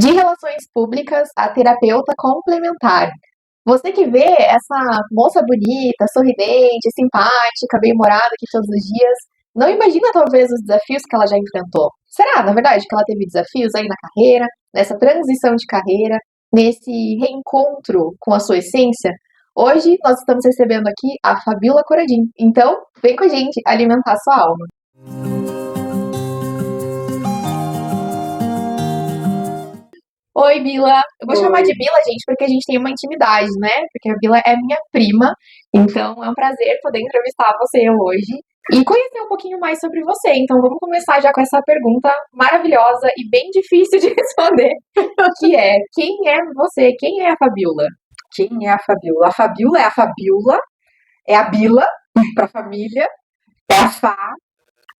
De relações públicas a terapeuta complementar. Você que vê essa moça bonita, sorridente, simpática, bem-humorada aqui todos os dias, não imagina talvez os desafios que ela já enfrentou. Será, na verdade, que ela teve desafios aí na carreira, nessa transição de carreira, nesse reencontro com a sua essência? Hoje nós estamos recebendo aqui a Fabiola Coradim. Então, vem com a gente alimentar sua alma. Oi, Bila. Eu vou chamar de Oi. Bila, gente, porque a gente tem uma intimidade, né? Porque a Bila é minha prima. Então é um prazer poder entrevistar você hoje e conhecer um pouquinho mais sobre você. Então vamos começar já com essa pergunta maravilhosa e bem difícil de responder, que é: quem é você? Quem é a Fabiola? Quem é a Fabiola? A Fabiola é a Fabiola, é a Bila para a família, é a Fá,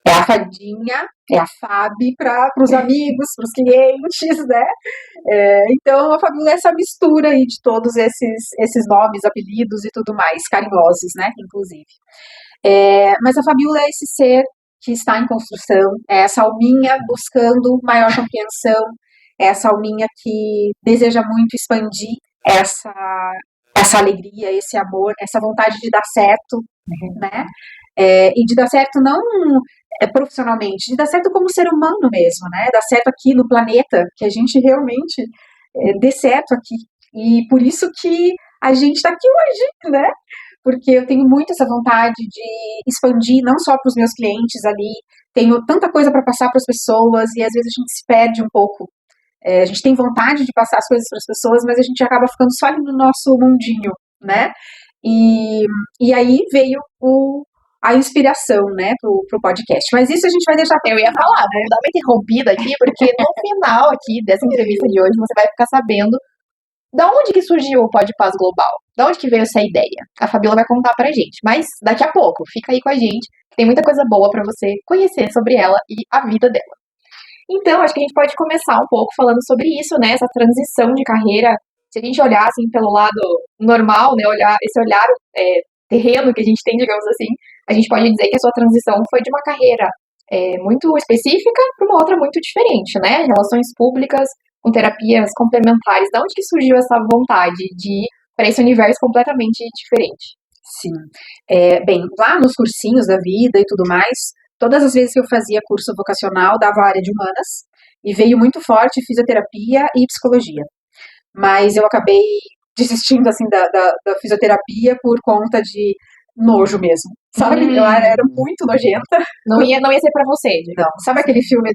é a Fadinha, é a Fabi para os amigos, para os clientes, né? Então a Fabiola é essa mistura aí de todos esses nomes, apelidos e tudo mais, carinhosos, né? Inclusive. Mas a Fabiola é esse ser que está em construção, é essa alminha buscando maior compreensão, é essa alminha que deseja muito expandir essa, essa alegria, esse amor, essa vontade de dar certo, né? E de dar certo não profissionalmente, de dar certo como ser humano mesmo, né? Dar certo aqui no planeta, que a gente realmente dê certo aqui. E por isso que a gente está aqui hoje, né? Porque eu tenho muito essa vontade de expandir, não só para os meus clientes ali, tenho tanta coisa para passar para as pessoas e às vezes a gente se perde um pouco. A gente tem vontade de passar as coisas para as pessoas, mas a gente acaba ficando só ali no nosso mundinho, né? E aí veio a inspiração, né, pro podcast. Mas isso a gente vai deixar para Eu ia falar, vamos dar uma interrompida aqui, porque no final aqui dessa entrevista de hoje você vai ficar sabendo da onde que surgiu o Podpaz Global? Da onde que veio essa ideia? A Fabiola vai contar pra gente, mas daqui a pouco, fica aí com a gente, que tem muita coisa boa pra você conhecer sobre ela e a vida dela. Então, acho que a gente pode começar um pouco falando sobre isso, né? Essa transição de carreira. Se a gente olhar assim pelo lado normal, né? Olhar esse olhar terreno que a gente tem, digamos assim, a gente pode dizer que a sua transição foi de uma carreira muito específica para uma outra muito diferente, né? Relações públicas com terapias complementares. Da onde que surgiu essa vontade de ir para esse universo completamente diferente? Sim. Bem, lá nos cursinhos da vida e tudo mais, todas as vezes que eu fazia curso vocacional, dava a área de humanas, e veio muito forte fisioterapia e psicologia. Mas eu acabei desistindo, assim, da fisioterapia por conta de nojo mesmo, sabe? Eu era muito nojenta. Não ia ser pra você, Não, sabe aquele filme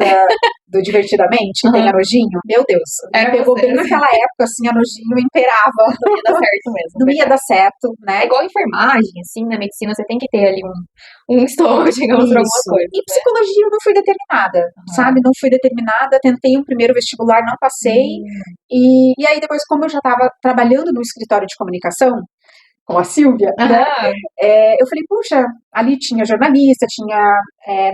do Divertidamente, que tem a nojinho? Meu Deus, Era pegou você. bem naquela época, assim, a nojinho imperava. Não ia dar certo mesmo. Não ia dar certo, né? É igual a enfermagem, assim, na medicina você tem que ter ali um estômago, digamos, pra alguma coisa. E psicologia eu não fui determinada, sabe? Não fui determinada, tentei um primeiro vestibular, não passei. E aí depois, como eu já estava trabalhando no escritório de comunicação, com a Silvia, né? Eu falei, puxa, ali tinha jornalista, tinha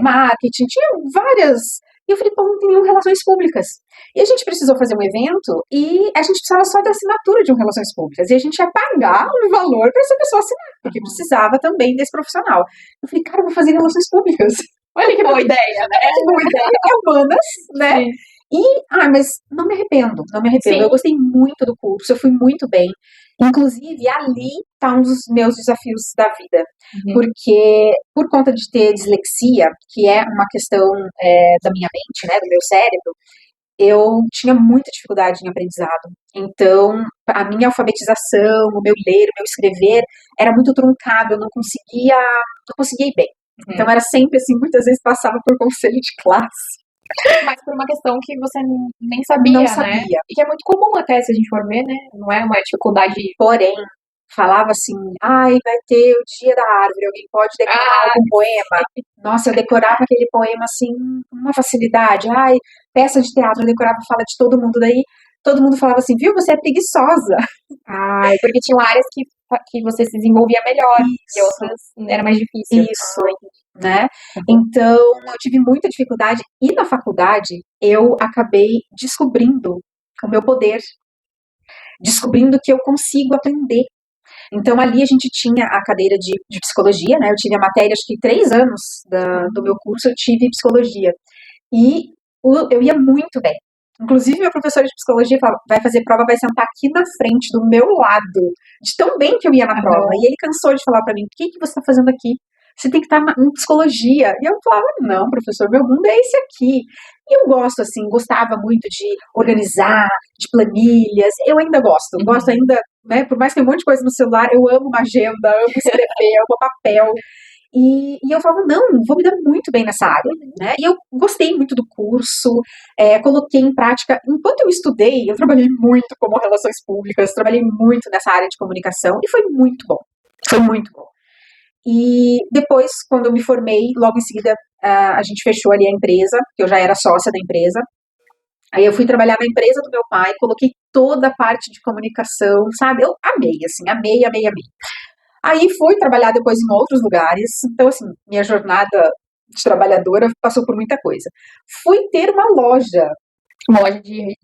marketing, tinha várias. E eu falei, pô, não tem nenhum relações públicas. E a gente precisou fazer um evento e a gente precisava só da assinatura de um relações públicas. E a gente ia pagar um valor para essa pessoa assinar, porque precisava também desse profissional. Eu falei, cara, eu vou fazer relações públicas. Olha que boa ideia, né? Que boa ideia. É humanas, né? Mas não me arrependo, não me arrependo. Sim. Eu gostei muito do curso, eu fui muito bem. Inclusive, ali está um dos meus desafios da vida. Porque, por conta de ter dislexia, que é uma questão da minha mente, né, do meu cérebro, eu tinha muita dificuldade em aprendizado. Então, a minha alfabetização, o meu ler, o meu escrever, era muito truncado, eu não conseguia ir bem. Então, era sempre assim, muitas vezes passava por conselho de classe. Mas por uma questão que você nem sabia, Não né? sabia. E que é muito comum até, se a gente for ver, né? Não é uma dificuldade. Porém, falava assim, vai ter o dia da árvore, alguém pode decorar algum poema? Nossa, eu decorava aquele poema assim, com uma facilidade. Peça de teatro, eu decorava a fala de todo mundo, daí todo mundo falava assim, viu, você é preguiçosa. Porque tinham áreas que você se desenvolvia melhor e outras era mais difícil. Isso, né? Então, eu tive muita dificuldade e na faculdade eu acabei descobrindo o meu poder, descobrindo que eu consigo aprender. Então, ali a gente tinha a cadeira de psicologia, né? Eu tive a matéria, acho que 3 anos do meu curso, eu tive psicologia. E eu ia muito bem. Inclusive, meu professor de psicologia fala, vai fazer prova, vai sentar aqui na frente, do meu lado, de tão bem que eu ia na prova. E ele cansou de falar pra mim, o que você tá fazendo aqui? Você tem que estar em psicologia. E eu falava, não, professor, meu mundo é esse aqui. E eu gosto, assim, gostava muito de organizar, de planilhas. Eu ainda gosto. Gosto ainda, né? Por mais que tenha um monte de coisa no celular, eu amo uma agenda, amo escrever, amo papel. E eu falava, não, vou me dar muito bem nessa área, né? E eu gostei muito do curso, coloquei em prática. Enquanto eu estudei, eu trabalhei muito como relações públicas, trabalhei muito nessa área de comunicação e foi muito bom. Foi muito bom. E depois, quando eu me formei, logo em seguida, a gente fechou ali a empresa, que eu já era sócia da empresa. Aí eu fui trabalhar na empresa do meu pai, coloquei toda a parte de comunicação, sabe? Eu amei, assim, amei. Aí fui trabalhar depois em outros lugares. Então, assim, minha jornada de trabalhadora passou por muita coisa. Fui ter uma loja de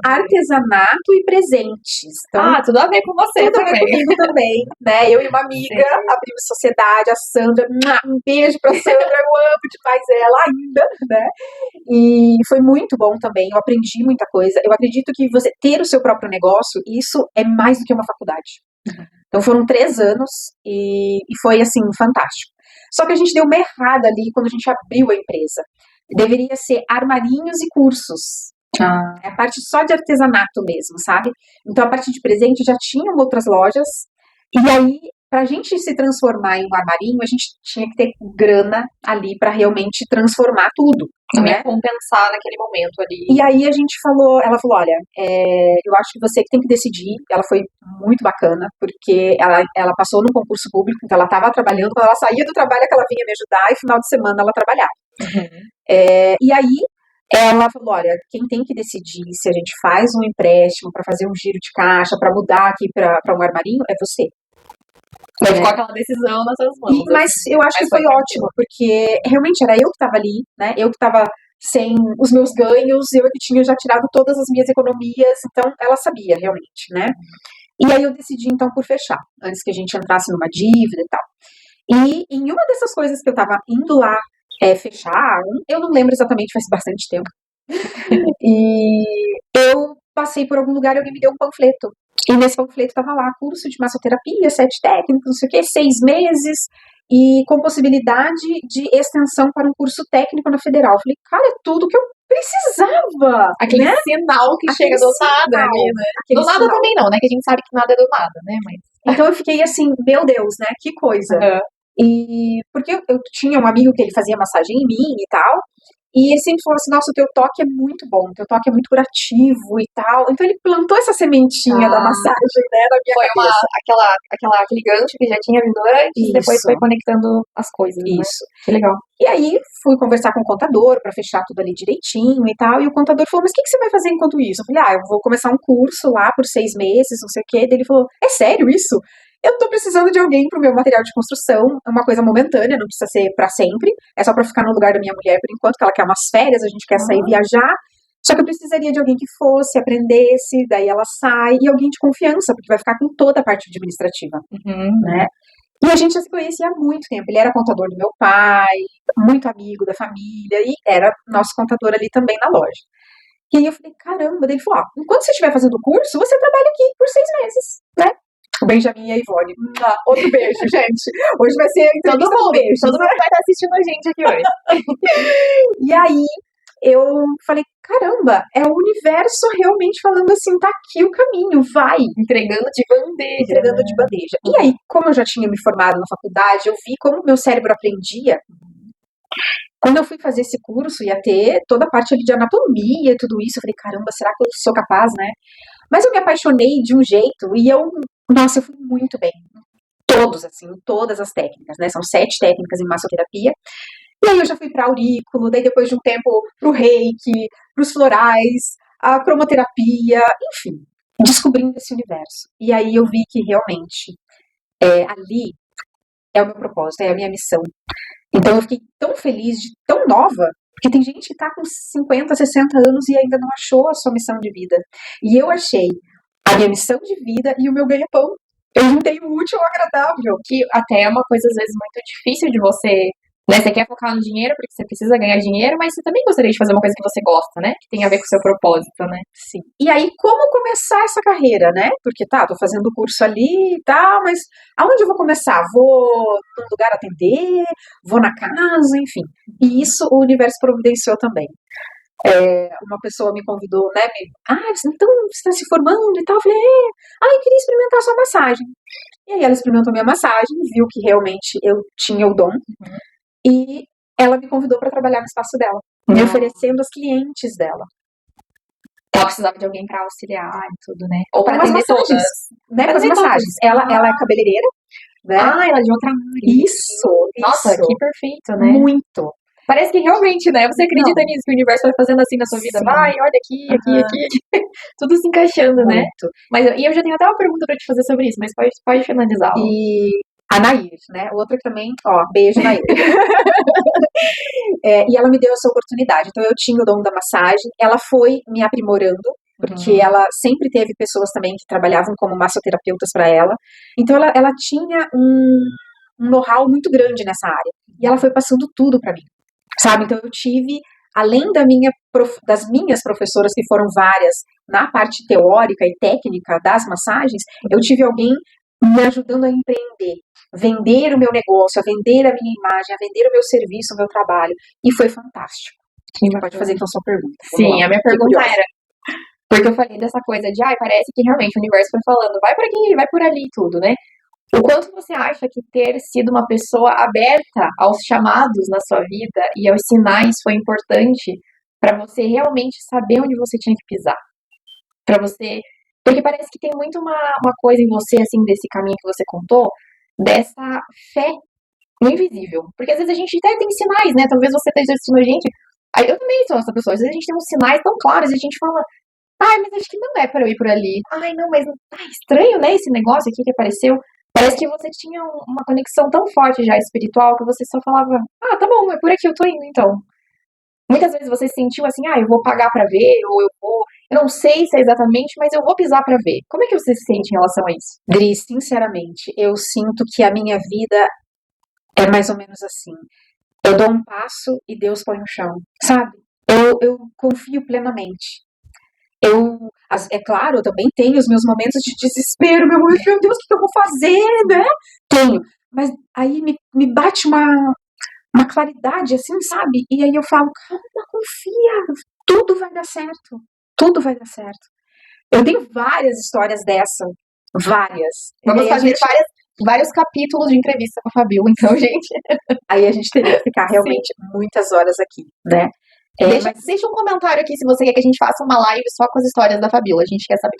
artesanato e presentes. Então, tudo a ver com você tudo a ver também. comigo também, né? Eu e uma amiga abrimos sociedade, a Sandra, um beijo pra Sandra, eu amo demais ela ainda, né? E foi muito bom também, eu aprendi muita coisa. Eu acredito que você ter o seu próprio negócio, isso é mais do que uma faculdade. Então foram 3 anos e foi, assim, fantástico. Só que a gente deu uma errada ali quando a gente abriu a empresa. Deveria ser armarinhos e cursos. É a parte só de artesanato mesmo, sabe? Então a parte de presente já tinham outras lojas. E aí, pra gente se transformar em um armarinho, a gente tinha que ter grana ali pra realmente transformar tudo. Não né? ia compensar naquele momento ali. E aí a gente falou, ela falou, olha, eu acho que você que tem que decidir. Ela foi muito bacana, porque ela passou no concurso público, então ela estava trabalhando, quando ela saía do trabalho é que ela vinha me ajudar, e final de semana ela trabalhava. E aí ela falou, olha, quem tem que decidir se a gente faz um empréstimo para fazer um giro de caixa, para mudar aqui para um armarinho, é você. Ficou aquela decisão nas suas mãos. Mas eu acho que foi ótimo, porque realmente era eu que estava ali, né? Eu que estava sem os meus ganhos, eu que tinha já tirado todas as minhas economias, então ela sabia realmente, né? E aí eu decidi então por fechar, antes que a gente entrasse numa dívida e tal. E em uma dessas coisas que eu estava indo lá fechar, eu não lembro exatamente, faz bastante tempo, e eu passei por algum lugar e alguém me deu um panfleto. E nesse panfleto estava lá, curso de massoterapia, 7 técnicos, não sei o quê, 6 meses, e com possibilidade de extensão para um curso técnico na Federal. Eu falei, cara, é tudo que eu precisava. Aquele né? sinal que chega do nada ali, né? Do nada também não, né? Que a gente sabe que nada é do nada, né? Mas... Então eu fiquei assim, meu Deus, né? Que coisa. E porque eu tinha um amigo que ele fazia massagem em mim e tal, e ele sempre falou assim, nossa, o teu toque é muito bom, o teu toque é muito curativo e tal. Então ele plantou essa sementinha da massagem, né, na minha cabeça. Aquele gancho que já tinha vindo antes, e depois foi conectando as coisas, né? Que legal. E aí fui conversar com o contador para fechar tudo ali direitinho e tal, e o contador falou, mas o que você vai fazer enquanto isso? Eu falei, eu vou começar um curso lá por 6 meses, não sei o quê. Daí ele falou, é sério isso? Eu tô precisando de alguém pro meu material de construção, é uma coisa momentânea, não precisa ser pra sempre, é só pra ficar no lugar da minha mulher por enquanto, que ela quer umas férias, a gente quer sair viajar, só que eu precisaria de alguém que fosse, aprendesse, daí ela sai, e alguém de confiança, porque vai ficar com toda a parte administrativa, né? E a gente já se conhecia há muito tempo, ele era contador do meu pai, muito amigo da família, e era nosso contador ali também na loja. E aí eu falei, caramba, daí ele falou, enquanto você estiver fazendo o curso, você trabalha aqui por 6 meses, né? O Benjamin e a Ivone. Outro beijo, gente. Hoje vai ser todo mundo vai estar assistindo a gente aqui hoje. E aí eu falei, caramba, é o universo realmente falando assim, tá aqui o caminho, vai. Entregando de bandeja. E aí, como eu já tinha me formado na faculdade, eu vi como meu cérebro aprendia. Quando eu fui fazer esse curso, ia ter toda a parte ali de anatomia e tudo isso. Eu falei, caramba, será que eu sou capaz, né? Mas eu me apaixonei de um jeito e eu fui muito bem. Todas as técnicas, né? São 7 técnicas em massoterapia. E aí eu já fui para aurículo, daí depois de um tempo pro reiki, pros florais, a cromoterapia, enfim, descobrindo esse universo. E aí eu vi que realmente ali é o meu propósito, é a minha missão. Então eu fiquei tão feliz, tão nova, porque tem gente que tá com 50, 60 anos e ainda não achou a sua missão de vida. E eu achei a minha missão de vida e o meu ganha-pão. Eu juntei o útil ao agradável. Que até é uma coisa, às vezes, muito difícil de você Né? Você quer focar no dinheiro porque você precisa ganhar dinheiro, mas você também gostaria de fazer uma coisa que você gosta, né? Que tem a ver com o seu propósito, né? Sim. E aí, como começar essa carreira, né? Porque tô fazendo o curso ali e tal, mas aonde eu vou começar? Vou num lugar atender? Vou na casa? Enfim. E isso o universo providenciou também. Uma pessoa me convidou, né? Então você está se formando e tal. Eu falei, eu queria experimentar a sua massagem. E aí ela experimentou minha massagem, viu que realmente eu tinha o dom. E ela me convidou para trabalhar no espaço dela, me oferecendo as clientes dela. Ela precisava de alguém para auxiliar e tudo, né? Ou para Com as atender massagens, todas. né? Pra Com as atender massagens. Ela é cabeleireira, né? ela é de outra área. Isso. Nossa, que perfeito, né? Muito. Parece que realmente, né? Você acredita nisso, que o universo vai fazendo assim na sua vida? Sim. Vai, olha aqui, aqui. Tudo se encaixando, né? Mas eu já tenho até uma pergunta pra te fazer sobre isso, mas pode finalizar. E a Nair, né? Outra também, beijo, Nair. E ela me deu essa oportunidade. Então eu tinha o dom da massagem, ela foi me aprimorando, porque ela sempre teve pessoas também que trabalhavam como massoterapeutas para ela. Então ela tinha um know-how muito grande nessa área. E ela foi passando tudo para mim. Sabe? Então eu tive, além das minhas professoras, que foram várias, na parte teórica e técnica das massagens, eu tive alguém me ajudando a empreender, vender o meu negócio, a vender a minha imagem, a vender o meu serviço, o meu trabalho. E foi fantástico. Pode fazer então sua pergunta. Sim, a minha pergunta era, porque eu falei dessa coisa de, parece que realmente o universo foi falando, vai por aqui, vai por ali e tudo, né? O quanto você acha que ter sido uma pessoa aberta aos chamados na sua vida e aos sinais foi importante para você realmente saber onde você tinha que pisar? Para você. Porque parece que tem muito uma coisa em você, assim, desse caminho que você contou, dessa fé no invisível. Porque às vezes a gente até tem sinais, né? Talvez você esteja assistindo a gente. Eu também sou essa pessoa. Às vezes a gente tem uns sinais tão claros e a gente fala. Mas acho que não é para eu ir por ali. Não, mas estranho, né? Esse negócio aqui que apareceu. Parece que você tinha uma conexão tão forte já espiritual que você só falava, tá bom, é por aqui eu tô indo então. Muitas vezes você sentiu assim, eu vou pagar pra ver, ou eu não sei se é exatamente, mas eu vou pisar pra ver. Como é que você se sente em relação a isso? Dri, sinceramente, eu sinto que a minha vida é mais ou menos assim. Eu dou um passo e Deus põe no chão, sabe? Eu confio plenamente. É claro, eu também tenho os meus momentos de desespero, meu Deus, o que eu vou fazer, né? Tenho, mas aí me bate uma claridade, assim, sabe? E aí eu falo, calma, confia, tudo vai dar certo, tudo vai dar certo. Eu tenho várias histórias dessa, várias. Vamos fazer vários capítulos de entrevista com a Fabiola, então, gente. Aí a gente teria que ficar realmente muitas horas aqui, né? Deixa um comentário aqui se você quer que a gente faça uma live só com as histórias da Fabiola. A gente quer saber.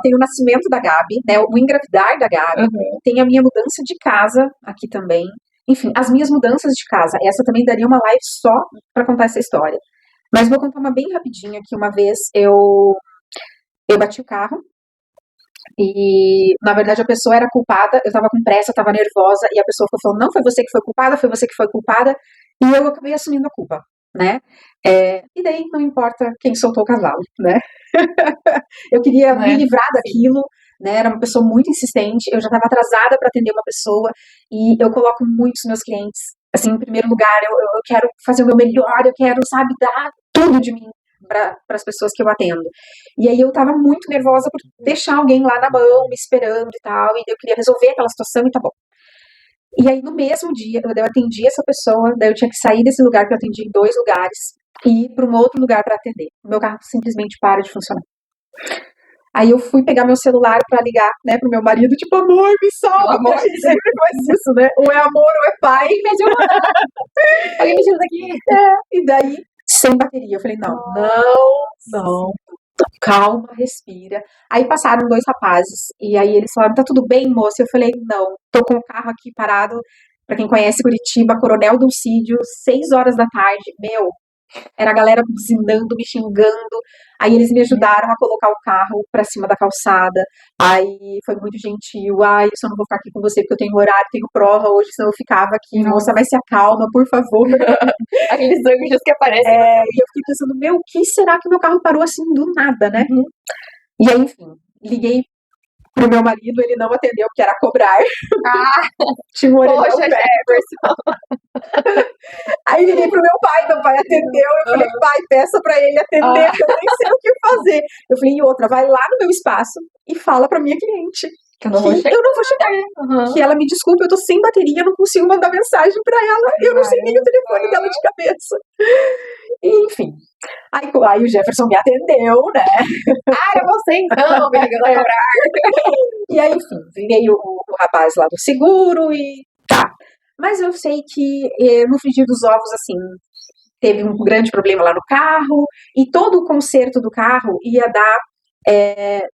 Tem o nascimento da Gabi, né? O engravidar da Gabi. Tem a minha mudança de casa aqui também. Enfim, as minhas mudanças de casa. Essa também daria uma live só pra contar essa história. Mas vou contar uma bem rapidinha, que uma vez eu bati o carro. E, na verdade, a pessoa era culpada. Eu tava com pressa, tava nervosa. E a pessoa falou, não, foi você que foi culpada, foi você que foi culpada. E eu acabei assumindo a culpa, né? E daí não importa quem soltou o cavalo, né? Eu queria me livrar daquilo, né? Era uma pessoa muito insistente, eu já estava atrasada para atender uma pessoa e eu coloco muito os meus clientes, assim, em primeiro lugar. Eu quero fazer o meu melhor, eu quero, sabe, dar tudo de mim para as pessoas que eu atendo. E aí eu estava muito nervosa por deixar alguém lá na mão, me esperando e tal, e eu queria resolver aquela situação e tá bom. E aí, no mesmo dia, eu atendi essa pessoa, daí eu tinha que sair desse lugar que eu atendi em 2 lugares e ir para um outro lugar para atender. O meu carro simplesmente para de funcionar. Aí eu fui pegar meu celular para ligar, né, pro meu marido, tipo, amor, me salva, amor. A gente sempre faz isso, né? Ou é amor ou é pai. Me ajuda. Alguém me ajuda aqui. E daí, sem bateria, eu falei, não. Calma, respira. Aí passaram 2 rapazes, e aí eles falaram, tá tudo bem, moça? Eu falei, não, tô com o carro aqui parado, pra quem conhece Curitiba, Coronel Dulcídio, 6 horas da tarde, era a galera buzinando, me xingando, aí eles me ajudaram a colocar o carro pra cima da calçada, aí foi muito gentil, eu só não vou ficar aqui com você porque eu tenho horário, tenho prova hoje, senão eu ficava aqui, moça, mas se acalma, por favor. Aqueles anjos que aparecem. E eu fiquei pensando, o que será que meu carro parou assim do nada, né? E aí, enfim, liguei pro meu marido, ele não atendeu, porque era cobrar. Tinha um orelhão Poxa, velho. Jefferson. Aí liguei pro meu pai, meu pai atendeu. Eu falei, pai, peça pra ele atender, que eu nem sei o que fazer. Eu falei, e outra, vai lá no meu espaço e fala pra minha cliente Que eu não vou que chegar. eu não vou chegar. Que ela me desculpe, eu tô sem bateria, não consigo mandar mensagem pra ela. Eu não sei nem o telefone dela de cabeça. E, enfim. Aí o Jefferson me atendeu, né? Era você então, me ligando a cobrar. E aí, enfim, veio o rapaz lá do seguro e tá. Mas eu sei que no frigir dos ovos, assim, teve um grande problema lá no carro e todo o conserto do carro ia dar,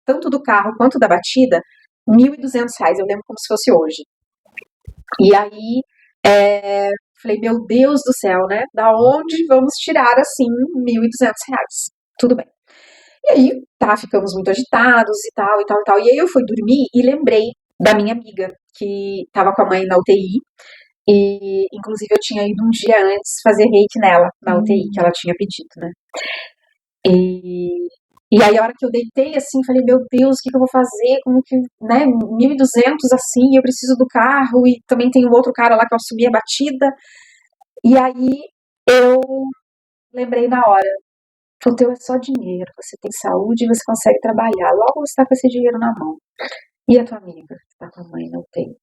tanto do carro quanto da batida, R$1.200. Eu lembro como se fosse hoje. E aí, falei, meu Deus do céu, né? Da onde vamos tirar, assim, R$1.200? Tudo bem. E aí, tá, ficamos muito agitados e tal, e tal, e tal. E aí eu fui dormir e lembrei da minha amiga, que tava com a mãe na UTI. E, inclusive, eu tinha ido um dia antes fazer reiki nela, na UTI, que ela tinha pedido, né? E aí, a hora que eu deitei, assim, falei, meu Deus, o que eu vou fazer? Como que, né, 1.200, assim, eu preciso do carro, e também tem um outro cara lá que eu assumi a batida. E aí, eu lembrei na hora, o teu é só dinheiro, você tem saúde e você consegue trabalhar, logo você tá com esse dinheiro na mão. E a tua amiga, que tá com a mãe, não tem.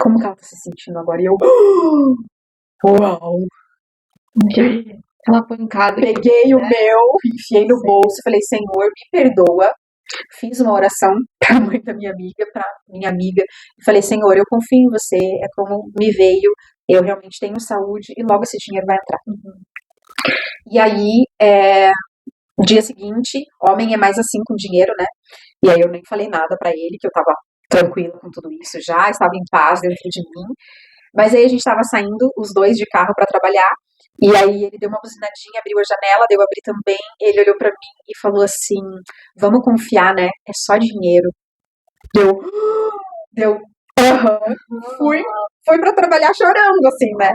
Como que ela tá se sentindo agora? E eu, uau! Aquela pancada. Peguei o meu, enfiei no bolso e falei, Senhor, me perdoa. Fiz uma oração pra mãe da minha amiga, pra minha amiga, e falei, Senhor, eu confio em você, é como me veio, eu realmente tenho saúde e logo esse dinheiro vai entrar. E aí, no dia seguinte, homem é mais assim com dinheiro, né? E aí eu nem falei nada pra ele, que eu tava tranquila com tudo isso já, estava em paz dentro de mim. Mas aí a gente tava saindo, os dois de carro pra trabalhar, e aí ele deu uma buzinadinha, abriu a janela, eu abri também, ele olhou pra mim e falou assim, vamos confiar, né? É só dinheiro. Deu, fui pra trabalhar chorando, assim, né?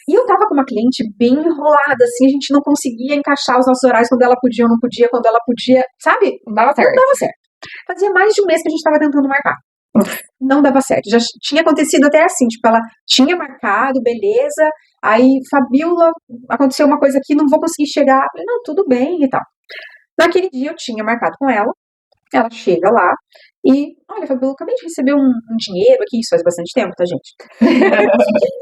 E eu tava com uma cliente bem enrolada, assim, a gente não conseguia encaixar os nossos horários quando ela podia ou não podia, quando ela podia, sabe? Não dava certo. Não dava certo. Fazia mais de um mês que a gente tava tentando marcar. Não dava certo. Já tinha acontecido até assim, tipo, ela tinha marcado, beleza, aí, Fabiola, aconteceu uma coisa aqui, não vou conseguir chegar. Eu falei, não, tudo bem e tal. Naquele dia eu tinha marcado com ela chega lá e, olha, Fabiola, eu acabei de receber um dinheiro aqui, isso faz bastante tempo, tá, gente?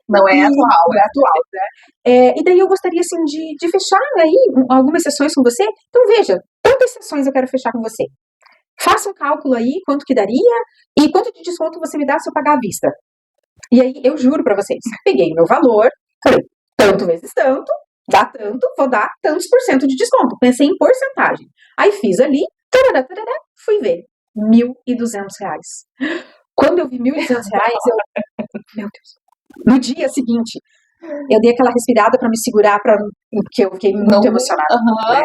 Não é atual. Não é atual, né? E daí eu gostaria, assim, de fechar aí algumas sessões com você. Então, veja, quantas sessões eu quero fechar com você? Faça um cálculo aí, quanto que daria e quanto de desconto você me dá se eu pagar à vista. E aí, eu juro pra vocês, peguei o meu valor, falei, tanto vezes tanto, dá tanto, vou dar tantos % de desconto. Pensei em porcentagem. Aí fiz ali, tarará, fui ver, R$1.200. Quando eu vi R$1.200, meu Deus. No dia seguinte, eu dei aquela respirada pra me segurar, porque eu fiquei muito emocionada. Né?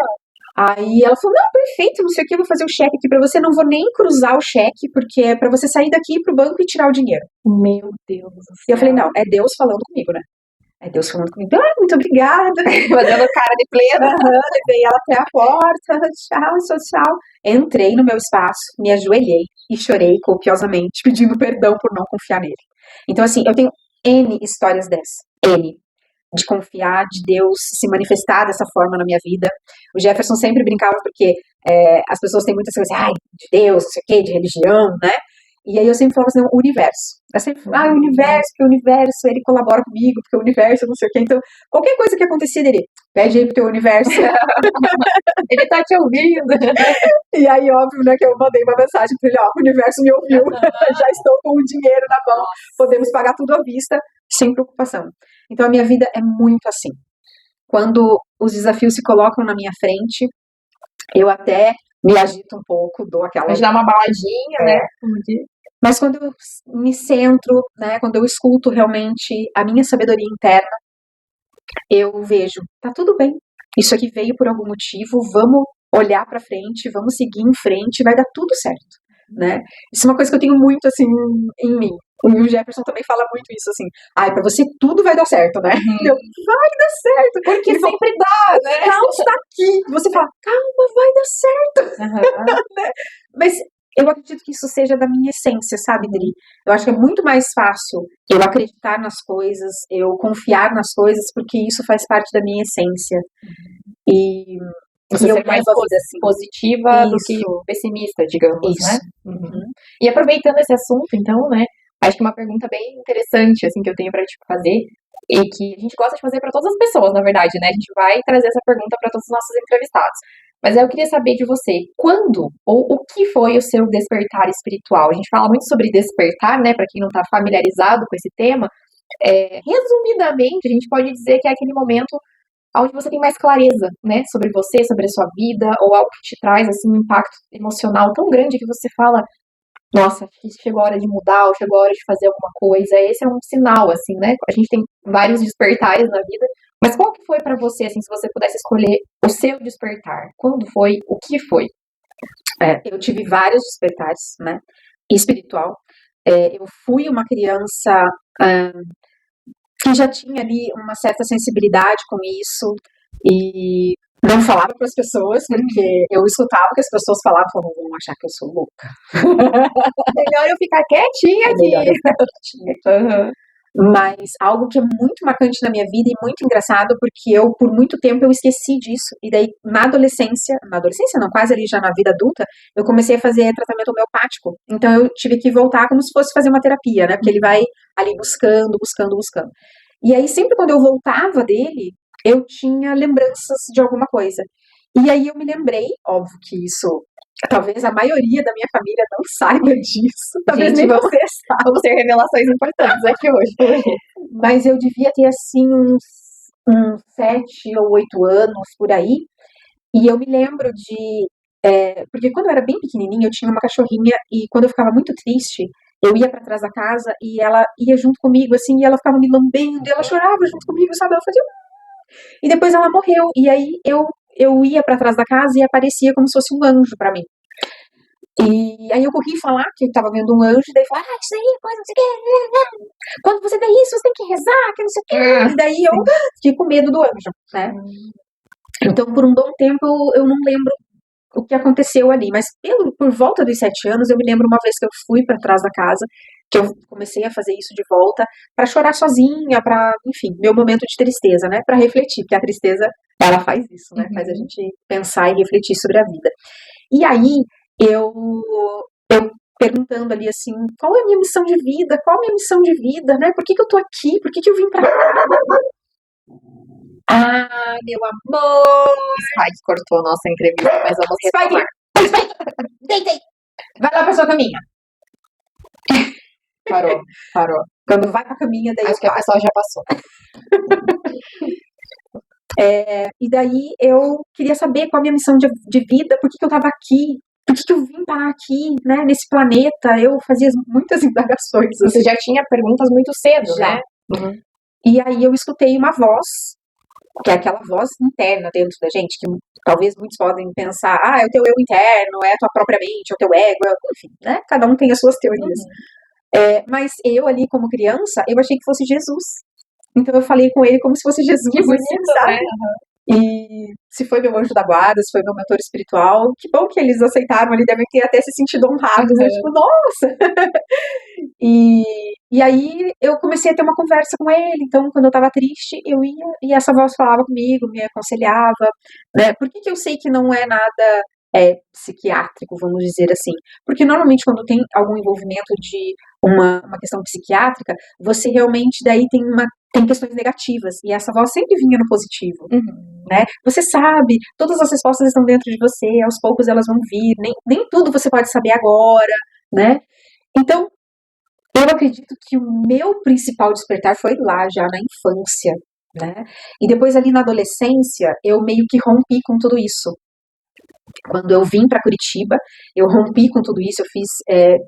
Aí ela falou, não, perfeito, não sei o que, eu vou fazer o cheque aqui pra você, não vou nem cruzar o cheque, porque é pra você sair daqui pro banco e tirar o dinheiro. Meu Deus do céu. E eu falei, não, é Deus falando comigo, né? É Deus falando comigo. Muito obrigada. Fazendo cara de plena. Levei ela até a porta, tchau. Entrei no meu espaço, me ajoelhei e chorei copiosamente, pedindo perdão por não confiar nele. Então, assim, eu tenho N histórias dessa. N. De confiar, de Deus se manifestar dessa forma na minha vida. O Jefferson sempre brincava porque as pessoas têm muitas coisas, de Deus, não sei o quê, de religião, né? E aí eu sempre falava assim, o universo. Eu sempre falava, o universo, porque o universo, ele colabora comigo, porque o universo, não sei o quê. Então, qualquer coisa que acontecia dele, pede aí pro teu universo. Ele tá te ouvindo. E aí, óbvio, né, que eu mandei uma mensagem pra ele, ó, o universo me ouviu, já estou com o dinheiro na mão, podemos pagar tudo à vista, sem preocupação. Então, a minha vida é muito assim. Quando os desafios se colocam na minha frente, eu até me agito um pouco, dou aquela... A gente dá uma baladinha, né? Mas quando eu me centro, né, quando eu escuto realmente a minha sabedoria interna, eu vejo, tá tudo bem, isso aqui veio por algum motivo, vamos olhar pra frente, vamos seguir em frente, vai dar tudo certo, né? Isso é uma coisa que eu tenho muito, assim, em mim. O Jefferson também fala muito isso, assim, pra você tudo vai dar certo, né? Vai dar certo, porque ele sempre dá, né? Calma, está aqui. Você fala, calma, vai dar certo. Né? Mas eu acredito que isso seja da minha essência, sabe, Dri? Eu acho que é muito mais fácil eu acreditar nas coisas, eu confiar nas coisas, porque isso faz parte da minha essência. E Você eu ser mais levo a vida assim. positiva do que Isso, pessimista, digamos, né? isso. Uhum. E aproveitando esse assunto, então, né? Acho que uma pergunta bem interessante, assim, que eu tenho pra te fazer, e que a gente gosta de fazer pra todas as pessoas, na verdade, né? A gente vai trazer essa pergunta pra todos os nossos entrevistados. Mas eu queria saber de você, quando ou o que foi o seu despertar espiritual? A gente fala muito sobre despertar, né? Pra quem não tá familiarizado com esse tema, resumidamente, a gente pode dizer que é aquele momento onde você tem mais clareza, né, sobre você, sobre a sua vida, ou algo que te traz, assim, um impacto emocional tão grande que você fala, nossa, acho que chegou a hora de mudar, ou chegou a hora de fazer alguma coisa. Esse é um sinal, assim, né? A gente tem vários despertares na vida, mas qual que foi pra você, assim, se você pudesse escolher o seu despertar? Quando foi? O que foi? Eu tive vários despertares, né? Espiritual. Eu fui uma criança que já tinha ali uma certa sensibilidade com isso e não falava para as pessoas, porque eu escutava o que as pessoas falavam, vão achar que eu sou louca. Melhor eu ficar quietinha Melhor eu aqui. ficar quietinha. Uhum. Mas algo que é muito marcante na minha vida e muito engraçado, porque eu, por muito tempo, eu esqueci disso. E daí, na adolescência não, quase ali já na vida adulta, eu comecei a fazer tratamento homeopático. Então, eu tive que voltar como se fosse fazer uma terapia, né? Porque ele vai ali buscando, buscando, buscando. E aí, sempre quando eu voltava dele, eu tinha lembranças de alguma coisa. E aí, eu me lembrei, óbvio que isso... Talvez a maioria da minha família não saiba disso. Talvez Gente, nem você saiba. vamos ter revelações importantes aqui hoje. Mas eu devia ter, assim, uns 7 ou 8 anos, por aí. E eu me lembro de... porque quando eu era bem pequenininha, eu tinha uma cachorrinha. E quando eu ficava muito triste, eu ia pra trás da casa e ela ia junto comigo, assim. E ela ficava me lambendo, e ela chorava junto comigo, sabe? Ela fazia... E depois ela morreu. E aí eu ia pra trás da casa e aparecia como se fosse um anjo pra mim. E aí eu corri falar que eu tava vendo um anjo, e daí falar, isso aí, coisa, não sei o que. Quando você vê isso, você tem que rezar, que não sei o que. E daí eu fiquei com medo do anjo, né? Então, por um bom tempo, eu não lembro o que aconteceu ali, mas por volta dos 7 anos, eu me lembro uma vez que eu fui pra trás da casa, que eu comecei a fazer isso de volta, pra chorar sozinha, pra, enfim, meu momento de tristeza, né? Pra refletir, porque a tristeza, ela faz isso, né? Faz a gente pensar e refletir sobre a vida. E aí, eu perguntando ali assim, qual é a minha missão de vida? Qual a minha missão de vida, né? Por que eu tô aqui? Por que eu vim pra cá? Ah, meu amor! Spike cortou a nossa entrevista, mas vamos retomar. Spike! Deitei! Vai lá pra sua caminha. Parou. Quando vai pra caminha, daí acho que a pessoa já passou. E daí eu queria saber qual a minha missão de vida, por que eu tava aqui, por que eu vim parar aqui, né, nesse planeta. Eu fazia muitas indagações. Você já tinha perguntas muito cedo, já, né? Uhum. E aí eu escutei uma voz, que é aquela voz interna dentro da gente, que talvez muitos podem pensar, é o teu eu interno, é a tua própria mente, é o teu ego, enfim, né? Cada um tem as suas teorias. Mas eu ali, como criança, eu achei que fosse Jesus. Então eu falei com ele como se fosse Jesus. Que bonito, sabe? né? E se foi meu anjo da guarda, se foi meu mentor espiritual, que bom que eles aceitaram, ali devem ter até se sentido honrados, né? Tipo, nossa! E aí eu comecei a ter uma conversa com ele, então quando eu tava triste, eu ia, e essa voz falava comigo, me aconselhava, né? Por que eu sei que não é nada psiquiátrico, vamos dizer assim? Porque normalmente quando tem algum envolvimento de uma questão psiquiátrica, você realmente daí tem questões negativas, e essa voz sempre vinha no positivo, né? Você sabe, todas as respostas estão dentro de você, aos poucos elas vão vir, nem tudo você pode saber agora, né? Então, eu acredito que o meu principal despertar foi lá, já na infância, né? E depois ali na adolescência, eu meio que rompi com tudo isso. Quando eu vim para Curitiba, eu rompi com tudo isso, eu fiz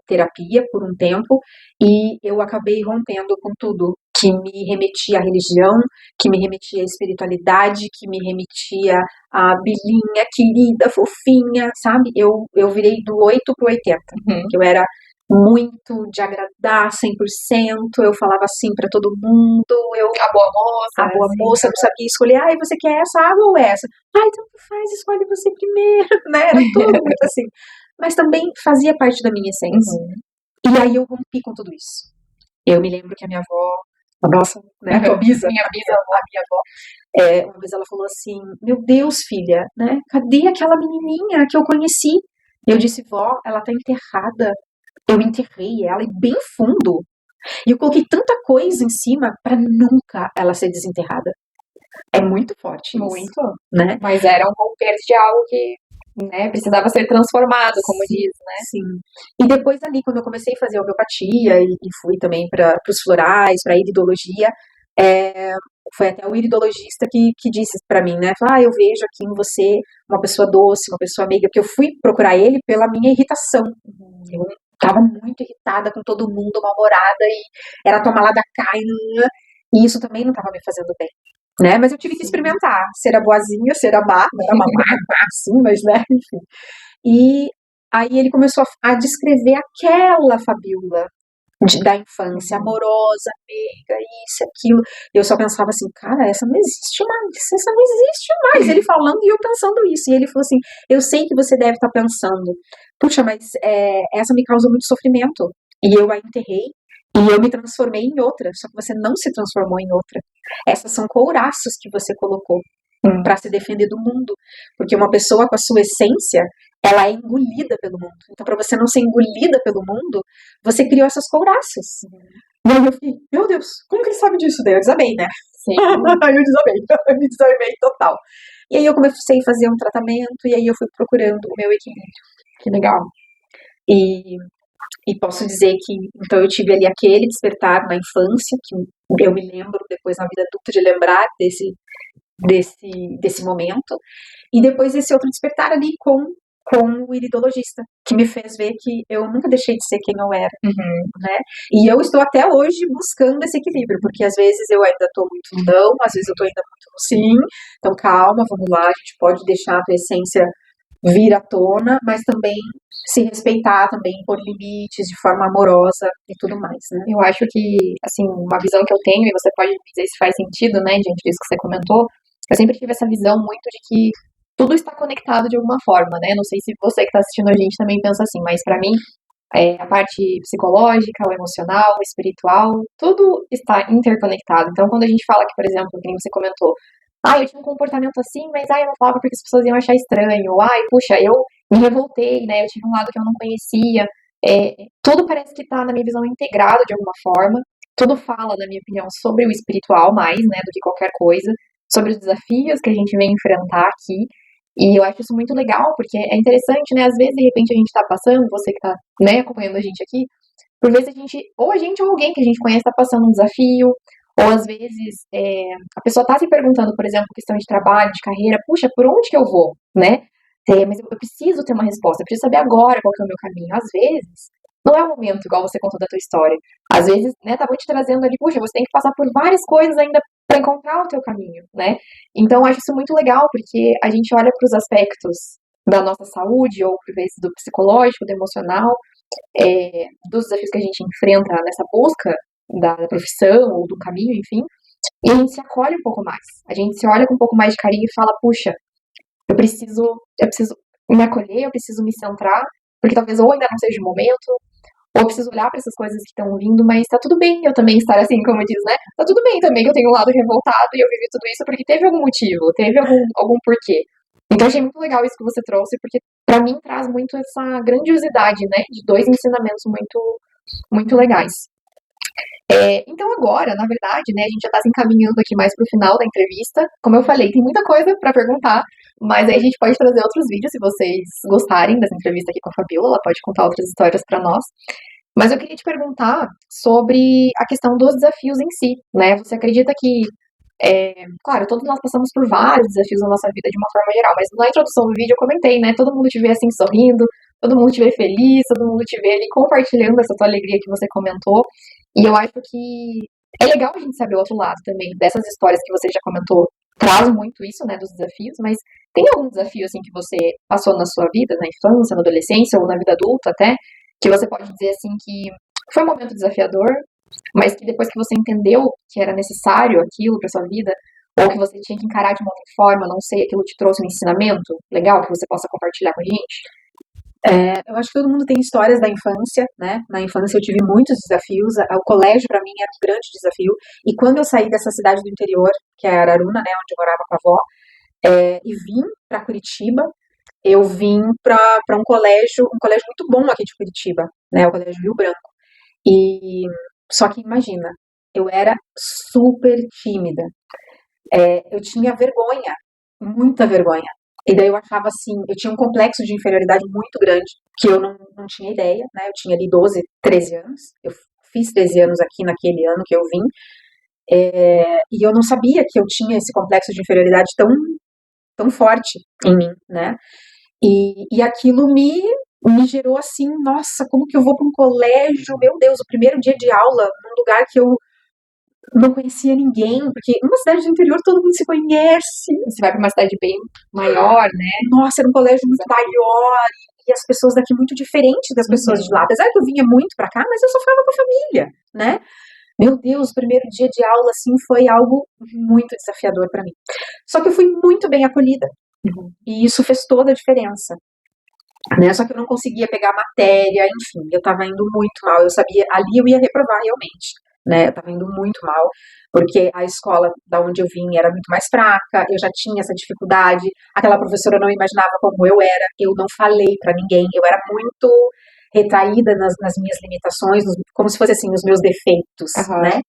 terapia por um tempo e eu acabei rompendo com tudo que me remetia à religião, que me remetia à espiritualidade, que me remetia à Bilinha querida, fofinha, sabe? Eu virei do 8 pro 80, que eu era muito de agradar 100%, eu falava assim pra todo mundo, A boa moça. a boa moça, não sabia escolher, você quer essa água ou essa? Tanto faz, escolhe você primeiro, né? Era tudo muito assim. mas também fazia parte da minha essência. E aí eu rompi com tudo isso. Eu me lembro que a minha avó, a nossa, né, a tua bisa, Minha bisavó. a minha avó, uma vez ela falou assim, meu Deus, filha, né, cadê aquela menininha que eu conheci? Eu disse, vó, ela tá enterrada. Eu enterrei ela e bem fundo. E eu coloquei tanta coisa em cima para nunca ela ser desenterrada. É muito forte isso, Muito. né? Mas era um romper de algo que, né, precisava ser transformado, como diz, né? Sim. E depois ali, quando eu comecei a fazer homeopatia e fui também para os florais, para a iridologia, foi até o iridologista que disse para mim, né? Falou, eu vejo aqui em você uma pessoa doce, uma pessoa amiga, porque eu fui procurar ele pela minha irritação. Eu estava muito irritada com todo mundo, mal-humorada, e era tomar lá da cá, e isso também não estava me fazendo bem. Né? Mas eu tive que experimentar, ser a boazinha, ser a má, não era uma má, assim, mas né, enfim. E aí ele começou a descrever aquela Fabiola da infância, amorosa, meiga, isso, aquilo. Eu só pensava assim, cara, essa não existe mais. Ele falando e eu pensando isso. E ele falou assim, eu sei que você deve estar pensando, puxa, mas essa me causou muito sofrimento. E eu a enterrei. E eu me transformei em outra, só que você não se transformou em outra. Essas são couraços que você colocou para se defender do mundo. Porque uma pessoa com a sua essência, ela é engolida pelo mundo. Então, para você não ser engolida pelo mundo, você criou essas couraças. E aí eu fiquei, meu Deus, como que ele sabe disso? Daí eu desabei, né? Sim. Aí eu me desarmei total. E aí eu comecei a fazer um tratamento, e aí eu fui procurando o meu equilíbrio. Que legal. E posso dizer que, então, eu tive ali aquele despertar na infância, que eu me lembro depois na vida adulta de lembrar desse momento, e depois esse outro despertar ali com o iridologista, que me fez ver que eu nunca deixei de ser quem eu era, né? E eu estou até hoje buscando esse equilíbrio, porque às vezes eu ainda estou muito no não, às vezes eu estou ainda muito no sim, então calma, vamos lá, a gente pode deixar a tua essência vir à tona, mas também se respeitar, também impor limites de forma amorosa e tudo mais, né? Eu acho que, assim, uma visão que eu tenho, e você pode me dizer se faz sentido, né, diante disso que você comentou, eu sempre tive essa visão muito de que tudo está conectado de alguma forma, né? Não sei se você que está assistindo a gente também pensa assim, mas para mim, a parte psicológica, o emocional, o espiritual, tudo está interconectado. Então, quando a gente fala que, por exemplo, como você comentou, eu tinha um comportamento assim, mas eu não falava porque as pessoas iam achar estranho. Ou, puxa, eu me revoltei, né? Eu tive um lado que eu não conhecia. Tudo parece que tá, na minha visão, integrado de alguma forma. Tudo fala, na minha opinião, sobre o espiritual mais, né, do que qualquer coisa. Sobre os desafios que a gente vem enfrentar aqui. E eu acho isso muito legal, porque é interessante, né? Às vezes, de repente, a gente tá passando, você que tá, né, acompanhando a gente aqui, por vezes a gente ou alguém que a gente conhece tá passando um desafio, ou às vezes a pessoa tá se perguntando, por exemplo, questão de trabalho, de carreira, puxa, por onde que eu vou, né? Mas eu preciso ter uma resposta, eu preciso saber agora qual que é o meu caminho. Às vezes, não é o momento, igual você contou da tua história. Às vezes, né, tá muito te trazendo ali, puxa, você tem que passar por várias coisas ainda para encontrar o teu caminho, né? Então, eu acho isso muito legal, porque a gente olha para os aspectos da nossa saúde, ou por vezes do psicológico, do emocional, dos desafios que a gente enfrenta nessa busca da profissão ou do caminho, enfim, e a gente se acolhe um pouco mais. A gente se olha com um pouco mais de carinho e fala, puxa, eu preciso me acolher, eu preciso me centrar, porque talvez ou ainda não seja o momento, ou eu preciso olhar para essas coisas que estão vindo, mas tá tudo bem eu também estar assim, como diz, né? Tá tudo bem também que eu tenho um lado revoltado e eu vivi tudo isso porque teve algum motivo, teve algum porquê. Então achei muito legal isso que você trouxe, porque para mim traz muito essa grandiosidade, né? De dois ensinamentos muito, muito legais. Então agora, na verdade, né, a gente já está se encaminhando aqui mais para o final da entrevista. Como eu falei, tem muita coisa para perguntar, mas aí a gente pode trazer outros vídeos se vocês gostarem dessa entrevista aqui com a Fabiola, ela pode contar outras histórias para nós. Mas eu queria te perguntar sobre a questão dos desafios em si, né? Você acredita que, claro, todos nós passamos por vários desafios na nossa vida de uma forma geral, mas na introdução do vídeo eu comentei, né? Todo mundo te vê assim sorrindo, todo mundo te vê feliz, todo mundo te vê ali compartilhando essa tua alegria que você comentou. E eu acho que é legal a gente saber o outro lado também, dessas histórias que você já comentou, traz muito isso, né, dos desafios, mas tem algum desafio, assim, que você passou na sua vida, na infância, na adolescência ou na vida adulta até, que você pode dizer, assim, que foi um momento desafiador, mas que depois que você entendeu que era necessário aquilo para sua vida, ou que você tinha que encarar de uma outra forma, não sei, aquilo te trouxe um ensinamento legal que você possa compartilhar com a gente? Eu acho que todo mundo tem histórias da infância, né? Na infância eu tive muitos desafios. O colégio para mim era um grande desafio. E quando eu saí dessa cidade do interior, que é Araruna, né, onde eu morava com a avó, e vim para Curitiba, eu vim para um colégio muito bom aqui de Curitiba, né? O Colégio Rio Branco. E só que imagina, eu era super tímida. Eu tinha vergonha, muita vergonha. E daí eu achava assim, eu tinha um complexo de inferioridade muito grande, que eu não tinha ideia, né? Eu tinha ali 12, 13 anos. Eu fiz 13 anos aqui naquele ano que eu vim. E eu não sabia que eu tinha esse complexo de inferioridade tão forte em mim, né? E aquilo me gerou assim, nossa, como que eu vou para um colégio? Meu Deus, o primeiro dia de aula, num lugar que eu não conhecia ninguém, porque numa cidade do interior todo mundo se conhece. Você vai pra uma cidade bem maior, né? Nossa, era um colégio muito maior e as pessoas daqui muito diferentes das pessoas de lá. Apesar que eu vinha muito pra cá, mas eu só ficava com a família, né? Meu Deus, o primeiro dia de aula assim foi algo muito desafiador pra mim. Só que eu fui muito bem acolhida. E isso fez toda a diferença. Né? Só que eu não conseguia pegar matéria, enfim, eu tava indo muito mal. Eu sabia, ali eu ia reprovar realmente. Né, eu tava indo muito mal, porque a escola da onde eu vim era muito mais fraca, eu já tinha essa dificuldade, aquela professora não imaginava como eu era, eu não falei pra ninguém, eu era muito retraída nas minhas limitações, como se fosse assim, os meus defeitos, né?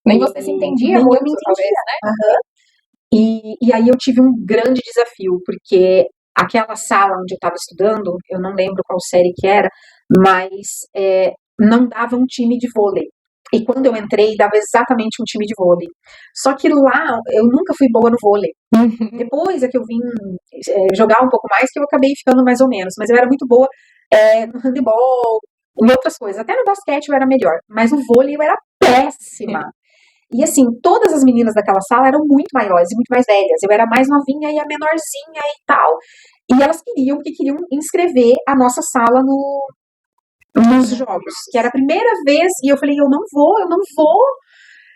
Nem você se entendia nem muito, eu me entendia, talvez, né? E aí eu tive um grande desafio, porque aquela sala onde eu estava estudando, eu não lembro qual série que era, mas não dava um time de vôlei. E quando eu entrei, dava exatamente um time de vôlei. Só que lá, eu nunca fui boa no vôlei. Depois é que eu vim jogar um pouco mais, que eu acabei ficando mais ou menos. Mas eu era muito boa no handebol, em outras coisas. Até no basquete eu era melhor. Mas no vôlei eu era péssima. E assim, todas as meninas daquela sala eram muito maiores e muito mais velhas. Eu era mais novinha e a menorzinha e tal. E elas queriam inscrever a nossa sala nos jogos, que era a primeira vez, e eu falei, eu não vou,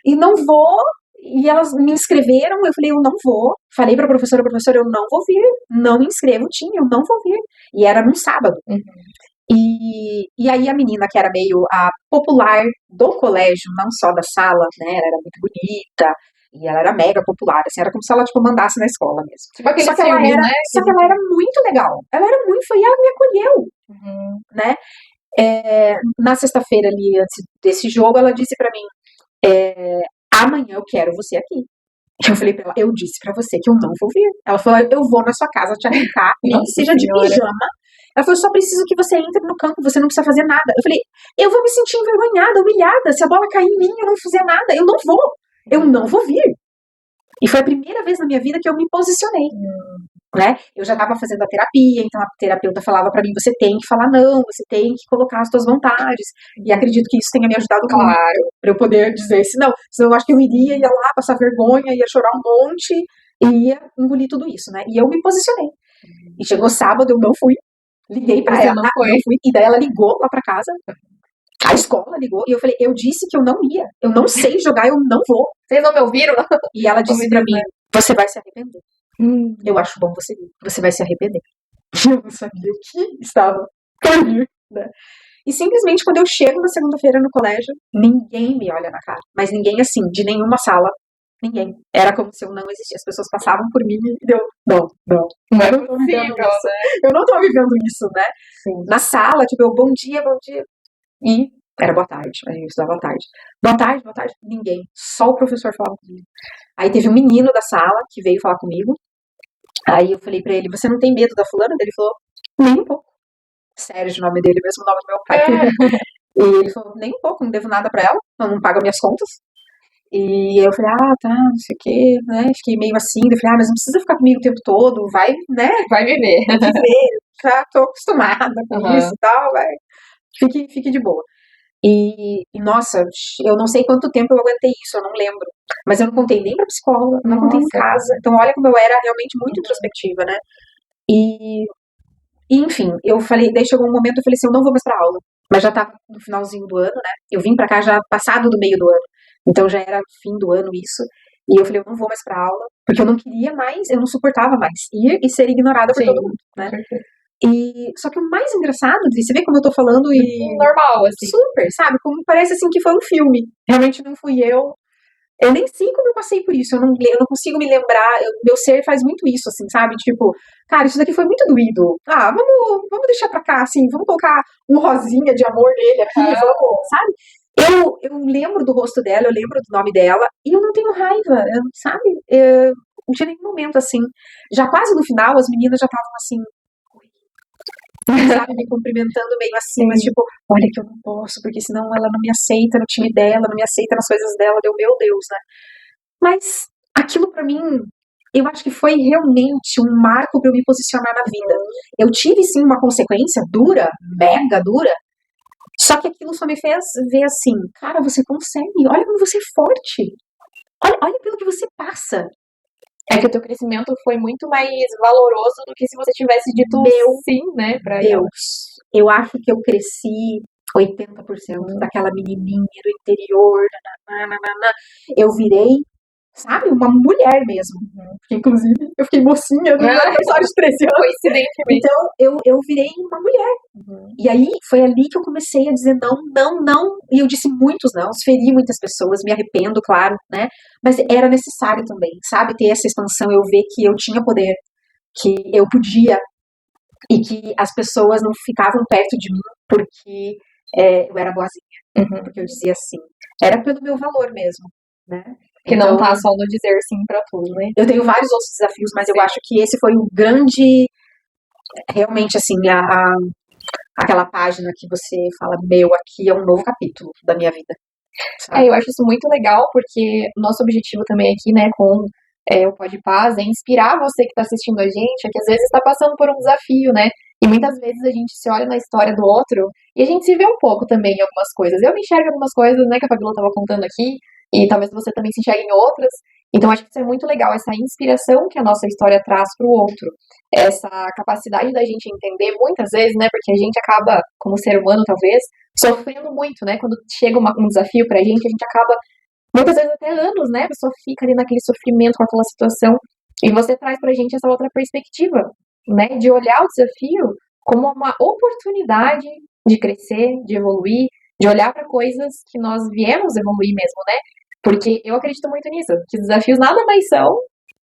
e não vou, e elas me inscreveram, eu falei, eu não vou, falei pra professora, eu não vou vir, não me inscrevo, eu não vou vir, e era num sábado. E aí a menina, que era meio a popular do colégio, não só da sala, né, ela era muito bonita, e ela era mega popular, assim, era como se ela, tipo, mandasse na escola mesmo. Tipo Só que ela era muito legal, foi ela me acolheu, né. Na sexta-feira ali, antes desse jogo, ela disse pra mim, amanhã eu quero você aqui. Eu falei pra ela, eu disse pra você que eu não vou vir. Ela falou, eu vou na sua casa te arrancar, nem seja de pijama. Ela falou, só preciso que você entre no campo, você não precisa fazer nada. Eu falei, eu vou me sentir envergonhada, humilhada, se a bola cair em mim e eu não fizer nada, eu não vou vir. E foi a primeira vez na minha vida que eu me posicionei. Né? Eu já estava fazendo a terapia, então a terapeuta falava para mim, você tem que falar não, você tem que colocar as suas vontades, e acredito que isso tenha me ajudado muito, para eu poder dizer esse não, senão eu acho que eu ia lá, passar vergonha, ia chorar um monte, e ia engolir tudo isso, né, e eu me posicionei, e chegou sábado, eu não fui, liguei para ela, não fui, e daí ela ligou lá para casa, a escola ligou, e eu falei, eu disse que eu não ia, eu não sei jogar, eu não vou. Vocês não me ouviram? E ela disse para mim, você vai se arrepender. Eu acho bom você vai se arrepender. Eu não sabia o que estava por vir, né? E simplesmente quando eu chego na segunda-feira no colégio, ninguém me olha na cara. Mas ninguém assim, de nenhuma sala. Ninguém. Era como se eu não existisse. As pessoas passavam por mim e eu, não é possível, né? Eu não tô vivendo isso, né? Sim. Na sala, tipo, eu, bom dia. E era boa tarde, a gente estudava à tarde. Boa tarde, ninguém. Só o professor falava comigo. Aí teve um menino da sala que veio falar comigo. Aí eu falei pra ele, você não tem medo da fulana? Ele falou, nem um pouco. Sérgio, o nome dele, mesmo nome do meu pai. E ele falou, nem um pouco, não devo nada pra ela, não paga minhas contas. E eu falei, tá, não sei o quê, né? Fiquei meio assim, eu falei, mas não precisa ficar comigo o tempo todo, vai, né? Vai viver. Já tô acostumada com isso e tal, vai. Fique de boa. E, nossa, eu não sei quanto tempo eu aguentei isso, eu não lembro. Mas eu não contei nem pra psicóloga, não contei em casa. Então, olha como eu era realmente muito introspectiva, né? E enfim, eu falei, daí chegou um momento, eu falei assim, eu não vou mais pra aula. Mas já tava no finalzinho do ano, né? Eu vim pra cá já passado do meio do ano. Então, já era fim do ano isso. E eu falei, eu não vou mais pra aula, porque eu não queria mais, eu não suportava mais ir e ser ignorada por todo mundo, né? Só que o mais engraçado, você vê como eu tô falando e Normal, assim. super, sabe? Como parece assim que foi um filme. Realmente não fui eu. Eu nem sei como eu passei por isso. Eu não consigo me lembrar. Meu ser faz muito isso, assim, sabe? Tipo, cara, isso daqui foi muito doído. Ah, vamos deixar pra cá, assim. Vamos colocar um rosinha de amor nele aqui, vamos, sabe? Eu lembro do rosto dela, eu lembro do nome dela, e eu não tenho raiva, sabe? Não tinha nenhum momento assim. Já quase no final, as meninas já estavam assim, sabe, me cumprimentando meio assim, mas tipo, olha que eu não posso, porque senão ela não me aceita no time dela, não me aceita nas coisas dela, meu Deus, né? Mas aquilo pra mim, eu acho que foi realmente um marco pra eu me posicionar na vida. Eu tive sim uma consequência dura, mega dura, só que aquilo só me fez ver assim, cara, você consegue, olha como você é forte, olha pelo que você passa. É que o teu crescimento foi muito mais valoroso do que se você tivesse dito sim, né, pra ela. Deus, eu acho que eu cresci 80% daquela menininha do interior, nananana. Eu virei, sabe, uma mulher mesmo. Porque, inclusive, eu fiquei mocinha no meu aniversário de 13 anos. Coincidentemente. Então, eu virei uma mulher. E aí, foi ali que eu comecei a dizer não, não, não. E eu disse muitos não, feri muitas pessoas, me arrependo, claro, né? Mas era necessário também, sabe, ter essa expansão, eu ver que eu tinha poder, que eu podia, e que as pessoas não ficavam perto de mim porque eu era boazinha, porque eu dizia sim. Era pelo meu valor mesmo, né? Que não tá só no dizer sim pra tudo, né? Eu tenho vários outros desafios, mas eu acho que esse foi um grande, realmente assim, aquela página que você fala, meu, aqui é um novo capítulo da minha vida. Eu acho isso muito legal, porque o nosso objetivo também aqui, né, com o Pode Paz, é inspirar você que está assistindo a gente, que às vezes está passando por um desafio, né? E muitas vezes a gente se olha na história do outro e a gente se vê um pouco também em algumas coisas. Eu me enxergo em algumas coisas, né, que a Fabíola estava contando aqui, e talvez você também se enxergue em outras. Então acho que isso é muito legal, essa inspiração que a nossa história traz para o outro. Essa capacidade da gente entender muitas vezes, né, porque a gente acaba, como ser humano talvez, sofrendo muito, né, quando chega um desafio pra gente, a gente acaba muitas vezes até anos, né? A pessoa fica ali naquele sofrimento com aquela situação. E você traz pra gente essa outra perspectiva, né? De olhar o desafio como uma oportunidade de crescer, de evoluir, de olhar para coisas que nós viemos evoluir mesmo, né? Porque eu acredito muito nisso, que os desafios nada mais são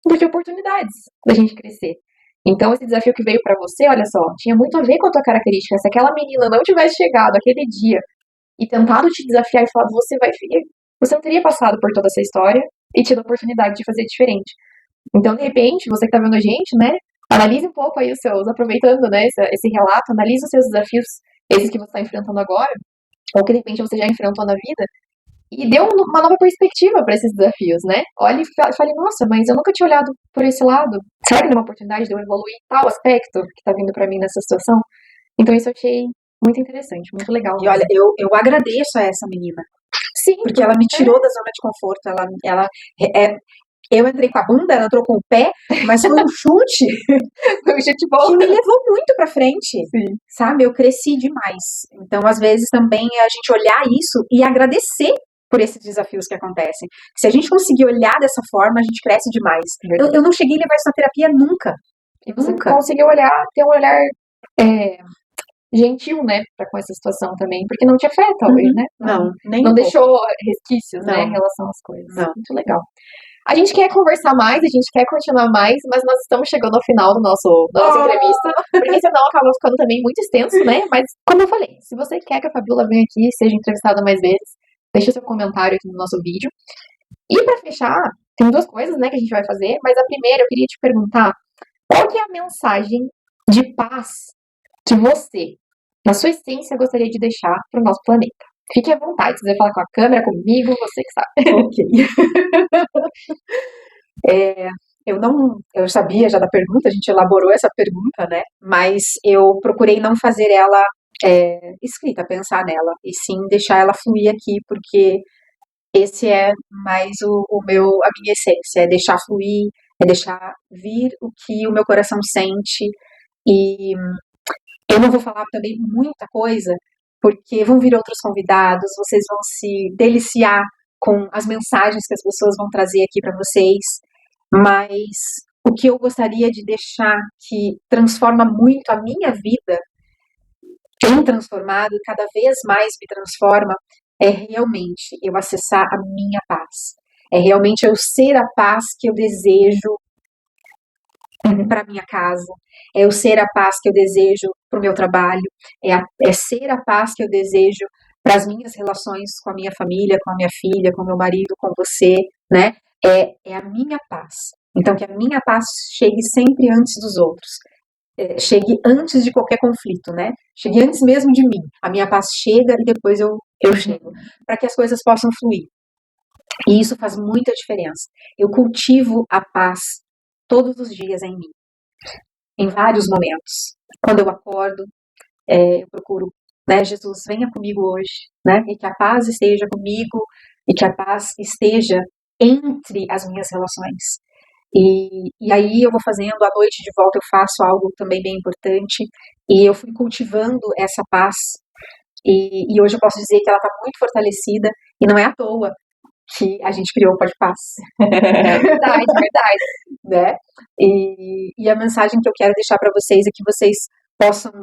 do que oportunidades da gente crescer. Então, esse desafio que veio pra você, olha só, tinha muito a ver com a tua característica. Se aquela menina não tivesse chegado aquele dia e tentado te desafiar e falado, você vai vir, você não teria passado por toda essa história e tido a oportunidade de fazer diferente. Então, de repente, você que tá vendo a gente, né, analise um pouco aí os seus, aproveitando, né, esse relato, analise os seus desafios, esses que você está enfrentando agora, ou que de repente você já enfrentou na vida, e dê uma nova perspectiva para esses desafios, né? Olhe e fale, nossa, mas eu nunca tinha olhado por esse lado. Será que não é uma oportunidade de eu evoluir tal aspecto que tá vindo para mim nessa situação? Então, isso eu achei muito interessante, muito legal. E olha, eu agradeço a essa menina. Sim. Porque ela me tirou da zona de conforto. Eu entrei com a bunda, ela entrou com o pé, mas foi um chute que me levou muito pra frente. Sim. Sabe? Eu cresci demais. Então, às vezes, também a gente olhar isso e agradecer por esses desafios que acontecem. Se a gente conseguir olhar dessa forma, a gente cresce demais. Eu não cheguei a levar isso na terapia nunca. E você conseguiu ter um olhar gentil, né, pra com essa situação também, porque não te afeta talvez, né? Não deixou resquícios, né, em relação às coisas. Não. Muito legal. A gente quer conversar mais, a gente quer continuar mais, mas nós estamos chegando ao final da nossa entrevista, porque senão acaba ficando também muito extenso, né? Mas, como eu falei, se você quer que a Fabíola venha aqui e seja entrevistada mais vezes, deixa seu comentário aqui no nosso vídeo. E pra fechar, tem duas coisas, né, que a gente vai fazer, mas a primeira eu queria te perguntar, qual que é a mensagem de paz que você, na sua essência, gostaria de deixar para o nosso planeta? Fique à vontade, se quiser falar com a câmera, comigo, você que sabe. Ok. Eu sabia já da pergunta, a gente elaborou essa pergunta, né? Mas eu procurei não fazer ela escrita, pensar nela, e sim deixar ela fluir aqui, porque esse é mais a minha essência, é deixar fluir, é deixar vir o que o meu coração sente. E eu não vou falar também muita coisa, porque vão vir outros convidados, vocês vão se deliciar com as mensagens que as pessoas vão trazer aqui para vocês, mas o que eu gostaria de deixar que transforma muito a minha vida, tem transformado e cada vez mais me transforma, é realmente eu acessar a minha paz. É realmente eu ser a paz que eu desejo para minha casa, é eu ser a paz que eu desejo para o meu trabalho, é ser a paz que eu desejo para as minhas relações com a minha família, com a minha filha, com o meu marido, com você, né? É a minha paz. Então, que a minha paz chegue sempre antes dos outros. Chegue antes de qualquer conflito, né? Chegue antes mesmo de mim. A minha paz chega e depois eu chego. Para que as coisas possam fluir. E isso faz muita diferença. Eu cultivo a paz todos os dias em mim, em vários momentos. Quando eu acordo, eu procuro, né, Jesus, venha comigo hoje, né? E que a paz esteja comigo e que a paz esteja entre as minhas relações. E aí eu vou fazendo, à noite de volta eu faço algo também bem importante, e eu fui cultivando essa paz, e hoje eu posso dizer que ela está muito fortalecida, e não é à toa que a gente criou o Pode Paz. É verdade, verdade. Né? E a mensagem que eu quero deixar para vocês é que vocês possam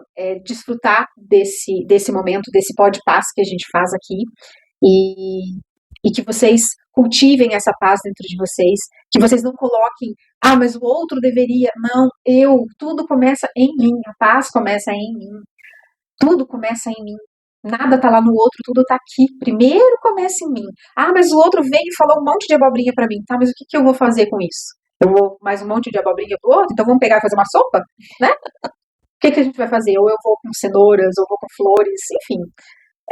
desfrutar desse momento, desse Pode Paz que a gente faz aqui, e que vocês cultivem essa paz dentro de vocês, que vocês não coloquem, mas o outro deveria, não, tudo começa em mim, a paz começa em mim, tudo começa em mim, nada tá lá no outro, tudo tá aqui, primeiro começa em mim, mas o outro veio e falou um monte de abobrinha para mim, tá, mas o que eu vou fazer com isso? Eu vou mais um monte de abobrinha pro outro, então vamos pegar e fazer uma sopa, né? O que a gente vai fazer? Ou eu vou com cenouras, ou vou com flores, enfim,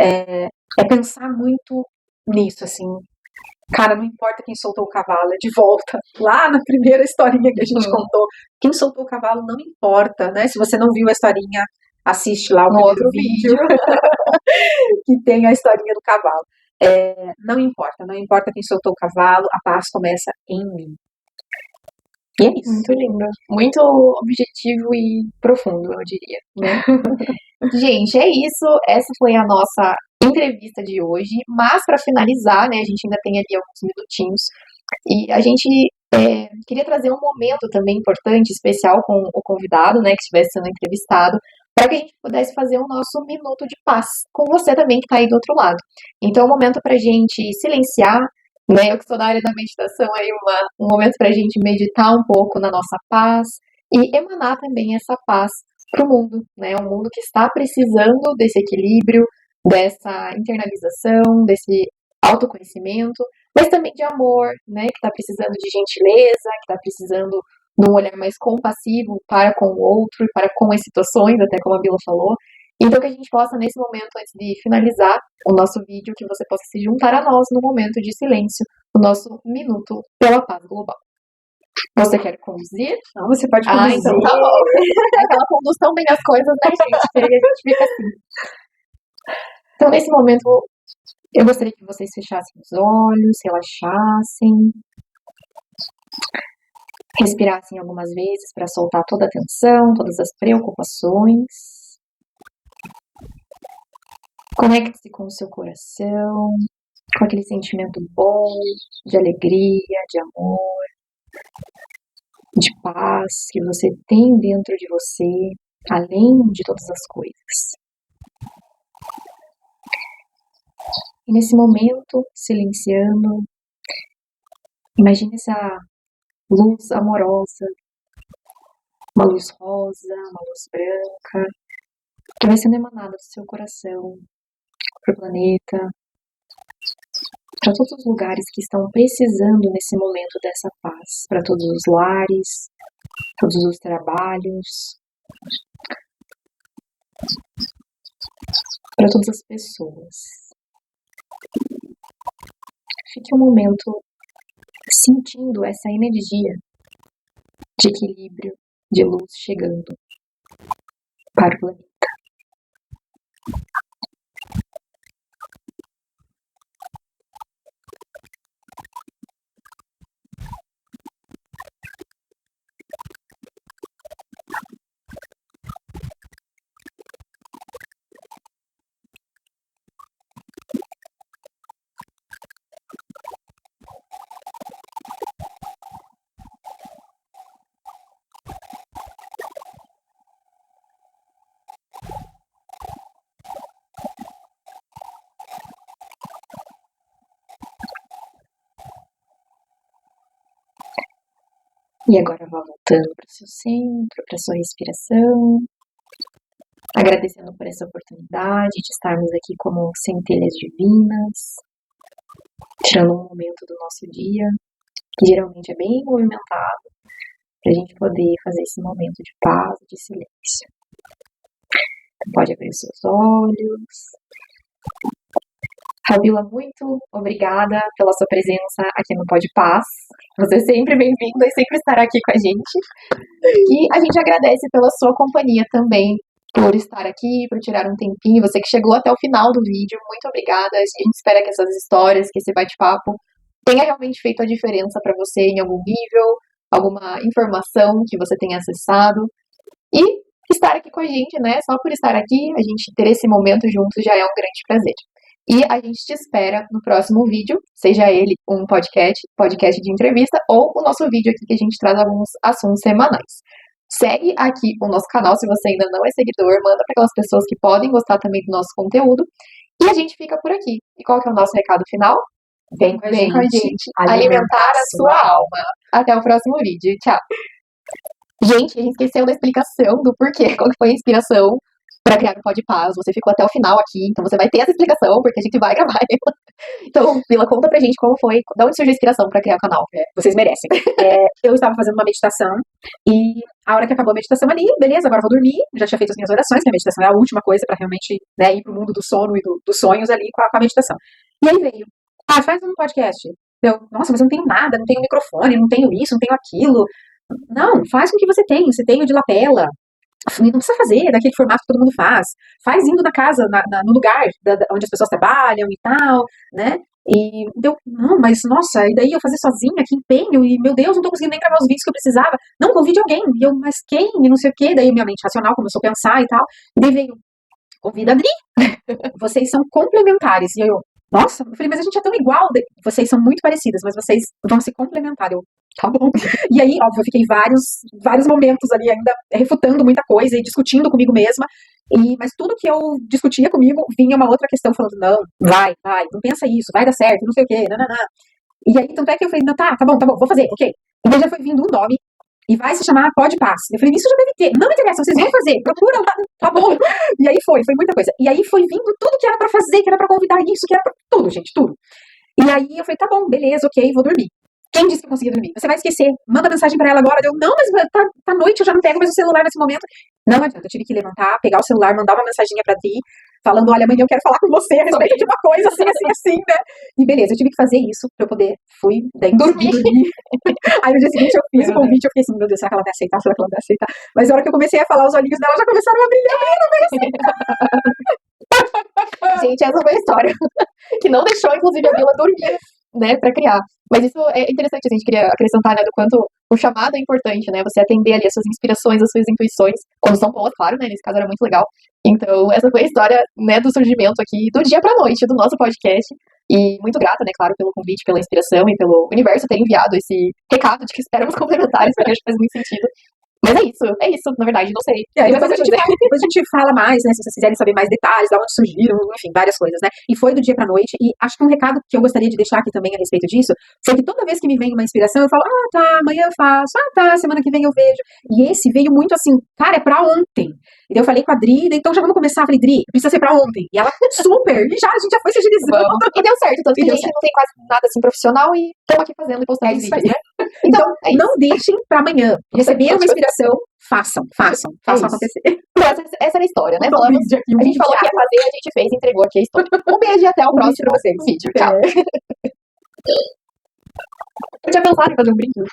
é pensar muito nisso, assim. Cara, não importa quem soltou o cavalo, é de volta. Lá na primeira historinha que a gente contou, quem soltou o cavalo não importa, né? Se você não viu a historinha, assiste lá o No primeiro outro vídeo que tem a historinha do cavalo. Não importa quem soltou o cavalo, a paz começa em mim. E é isso. Muito lindo. Muito objetivo e profundo, eu diria, né? Gente, é isso. Essa foi a nossa entrevista de hoje. Mas para finalizar, né, a gente ainda tem ali alguns minutinhos. E a gente queria trazer um momento também importante, especial com o convidado, né, que estivesse sendo entrevistado, para que a gente pudesse fazer o nosso minuto de paz com você também que está aí do outro lado. Então, é um momento para a gente silenciar, né? Eu que sou da área da meditação, aí um momento para a gente meditar um pouco na nossa paz e emanar também essa paz para o mundo, né? Um mundo que está precisando desse equilíbrio, dessa internalização, desse autoconhecimento, mas também de amor, né? Que está precisando de gentileza, que está precisando de um olhar mais compassivo para com o outro e para com as situações, até como a Bila falou. Então, que a gente possa, nesse momento, antes de finalizar o nosso vídeo, que você possa se juntar a nós no momento de silêncio, o nosso Minuto pela Paz Global. Você quer conduzir? Não, você pode conduzir. Então tá bom. Ela conduz tão bem as coisas, né, gente? Que a gente fica assim. Então, nesse momento, eu gostaria que vocês fechassem os olhos, relaxassem, respirassem algumas vezes para soltar toda a tensão, todas as preocupações. Conecte-se com o seu coração, com aquele sentimento bom, de alegria, de amor, de paz que você tem dentro de você, além de todas as coisas. E nesse momento, silenciando, imagine essa luz amorosa, uma luz rosa, uma luz branca, que vai sendo emanada do seu coração para o planeta, para todos os lugares que estão precisando nesse momento dessa paz, para todos os lares, todos os trabalhos, para todas as pessoas. Fique um momento sentindo essa energia de equilíbrio, de luz chegando para o planeta. E agora vá voltando para o seu centro, para sua respiração, agradecendo por essa oportunidade de estarmos aqui como centelhas divinas, tirando um momento do nosso dia, que geralmente é bem movimentado, para a gente poder fazer esse momento de paz, de silêncio. Então pode abrir os seus olhos. Fabíola, muito obrigada pela sua presença aqui no Pod Paz. Você é sempre bem-vinda e sempre estará aqui com a gente. E a gente agradece pela sua companhia também, por estar aqui, por tirar um tempinho. Você que chegou até o final do vídeo, muito obrigada. A gente espera que essas histórias, que esse bate-papo tenha realmente feito a diferença para você em algum nível, alguma informação que você tenha acessado. E estar aqui com a gente, né? Só por estar aqui, a gente ter esse momento juntos já é um grande prazer. E a gente te espera no próximo vídeo, seja ele um podcast de entrevista, ou o nosso vídeo aqui que a gente traz alguns assuntos semanais. Segue aqui o nosso canal se você ainda não é seguidor, manda para aquelas pessoas que podem gostar também do nosso conteúdo. E a gente fica por aqui. E qual que é o nosso recado final? Vem com a gente alimentar a sua alma. Até o próximo vídeo. Tchau. Gente, a gente esqueceu da explicação do porquê, qual que foi a inspiração para criar o Pod Paz. Você ficou até o final aqui, então você vai ter essa explicação, porque a gente vai gravar ela. Então, Vila, conta pra gente como foi, de onde surgiu a inspiração para criar o canal. Vocês merecem. Eu estava fazendo uma meditação e a hora que acabou a meditação ali, beleza, agora eu vou dormir. Já tinha feito as minhas orações, que a meditação é a última coisa para realmente, né, ir pro mundo do sono e dos sonhos ali com a meditação. E aí veio, faz um podcast. Nossa, mas eu não tenho nada, não tenho microfone, não tenho isso, não tenho aquilo. Não, faz com o que você tem. Você tem o de lapela. Não precisa fazer daquele formato que todo mundo faz. Faz indo na casa, no lugar onde as pessoas trabalham e tal, né? E não, mas nossa, e daí eu fazer sozinha, que empenho, e meu Deus, não tô conseguindo nem gravar os vídeos que eu precisava. Não, convide alguém. E eu, mas quem? E não sei o quê. Daí minha mente racional começou a pensar e tal. E daí veio, convida a Adri. Vocês são complementares. E eu, nossa, eu falei, mas a gente é tão igual. Vocês são muito parecidas, mas vocês vão se complementar. Eu, tá bom. E aí, óbvio, eu fiquei vários momentos ali ainda refutando muita coisa e discutindo comigo mesma. Mas tudo que eu discutia comigo vinha uma outra questão falando, não, vai, não pensa isso, vai dar certo, não sei o quê, nananã. E aí, tanto é que eu falei, não, tá bom, vou fazer, ok. E daí já foi vindo um nome, e vai se chamar Pod Paz. Eu falei, isso já deve ter, não me interessa, vocês vão fazer, procura lá, tá bom. E aí foi muita coisa. E aí foi vindo tudo que era pra fazer, que era pra convidar isso, que era pra tudo, gente, tudo. E aí eu falei, tá bom, beleza, ok, vou dormir. Quem disse que eu conseguia dormir? Você vai esquecer. Manda mensagem pra ela agora. Eu, não, mas tá noite, eu já não pego mais o celular nesse momento. Não adianta, eu tive que levantar, pegar o celular, mandar uma mensaginha pra Dri, falando, olha, amanhã eu quero falar com você a respeito de uma coisa assim, né? E beleza, eu tive que fazer isso pra eu poder, daí dormir. Aí no dia seguinte eu fiz o convite, eu fiquei assim, meu Deus, será que ela vai aceitar? Será que ela vai aceitar? Mas na hora que eu comecei a falar, os olhinhos dela já começaram a brilhar. Gente, essa foi a história que não deixou, inclusive, a Vila dormir, né, pra criar. Mas isso é interessante, a gente queria acrescentar, né, do quanto o chamado é importante, né, você atender ali as suas inspirações, as suas intuições, quando são boas, claro, né, nesse caso era muito legal. Então, essa foi a história, né, do surgimento aqui, do dia pra noite, do nosso podcast. E muito grata, né, claro, pelo convite, pela inspiração e pelo universo ter enviado esse recado de que esperamos complementares, porque acho que faz muito sentido. Mas é isso, na verdade, não sei. E aí, depois a gente fala mais, né? Se vocês quiserem saber mais detalhes, da onde surgiram, enfim, várias coisas, né? E foi do dia pra noite. E acho que um recado que eu gostaria de deixar aqui também a respeito disso foi que toda vez que me vem uma inspiração, eu falo, tá, amanhã eu faço, tá, semana que vem eu vejo. E esse veio muito assim, cara, é pra ontem. E daí eu falei com a Dri, então já vamos começar. Eu falei, Dri, precisa ser pra ontem. E ela, super, e a gente já foi se agilizando. E deu certo, tanto que a gente não tem quase nada assim profissional e estamos aqui fazendo e postando vídeos, né? Então, não deixem pra amanhã. Receberam uma inspiração, façam acontecer. Essa era a história, né? A gente falou que ia fazer, a gente fez, entregou aqui a história. Um beijo e até o próximo vídeo. Tchau. Eu tinha pensado em fazer um brinquedo.